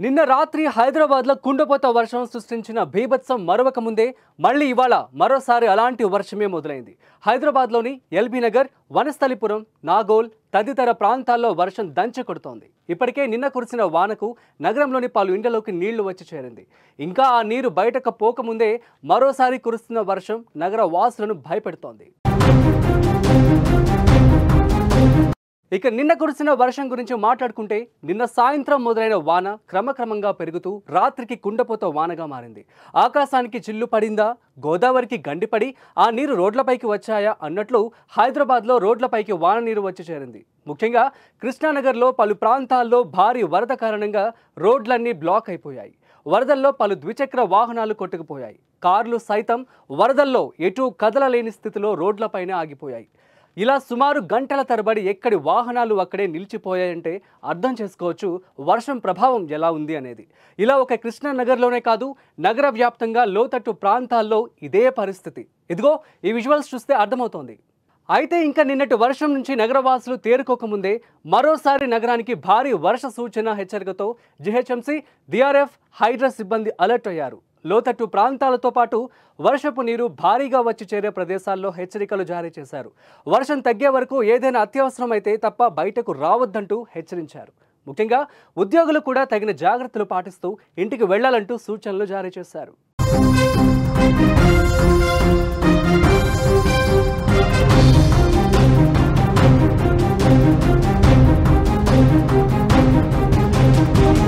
నిన్న రాత్రి హైదరాబాద్లో కుండపోత వర్షం సృష్టించిన బీభత్సం మరవక ముందే మళ్ళీ ఇవాళ మరోసారి అలాంటి వర్షమే మొదలైంది. హైదరాబాద్లోని ఎల్బీ నగర్, వనస్థలిపురం, నాగోల్ తదితర ప్రాంతాల్లో వర్షం దంచి కొడుతోంది. ఇప్పటికే నిన్న కురిసిన వానకు నగరంలోని పలు ఇండ్లలోకి నీళ్లు వచ్చి చేరింది. ఇంకా ఆ నీరు బయటకు పోకముందే మరోసారి కురుస్తున్న వర్షం నగర వాసులను భయపెడుతోంది. ఇక నిన్న కురిసిన వర్షం గురించి మాట్లాడుకుంటే నిన్న సాయంత్రం మొదలైన వాన క్రమక్రమంగా పెరుగుతూ రాత్రికి కుండపోత వానగా మారింది. ఆకాశానికి చిల్లు పడిందా, గోదావరికి గండిపడి ఆ నీరు రోడ్లపైకి వచ్చాయా అన్నట్లు హైదరాబాద్లో రోడ్లపైకి వాన నీరు వచ్చి చేరింది. ముఖ్యంగా కృష్ణానగర్లో పలు ప్రాంతాల్లో భారీ వరద కారణంగా రోడ్లన్నీ బ్లాక్ అయిపోయాయి. వరదల్లో పలు ద్విచక్ర వాహనాలు కొట్టుకుపోయాయి. కార్లు సైతం వరదల్లో ఎటూ కదలలేని స్థితిలో రోడ్లపైనే ఆగిపోయాయి. ఇలా సుమారు గంటల తరబడి ఎక్కడి వాహనాలు అక్కడే నిలిచిపోయాయంటే అర్థం చేసుకోవచ్చు వర్షం ప్రభావం ఎలా ఉంది అనేది. ఇలా ఒక కృష్ణానగర్లోనే కాదు, నగర వ్యాప్తంగా లోతట్టు ప్రాంతాల్లో ఇదే పరిస్థితి. ఇదిగో ఈ విజువల్స్ చూస్తే అర్థమవుతోంది. అయితే ఇంకా నిన్నటి వర్షం నుంచి నగరవాసులు తేరుకోకముందే మరోసారి నగరానికి భారీ వర్ష సూచన హెచ్చరికతో జీహెచ్ఎంసీ, డిఆర్ఎఫ్, హైడ్రా సిబ్బంది అలర్ట్ అయ్యారు. లోతట్టు ప్రాంతాలతో పాటు వర్షపు నీరు భారీగా వచ్చి చేరే ప్రదేశాల్లో హెచ్చరికలు జారీ చేశారు. వర్షం తగ్గే వరకు ఏదైనా అత్యవసరం అయితే తప్ప బయటకు రావద్దంటూ హెచ్చరించారు. ముఖ్యంగా ఉద్యోగులు కూడా తగిన జాగ్రత్తలు పాటిస్తూ ఇంటికి వెళ్లాలంటూ సూచనలు జారీ చేశారు.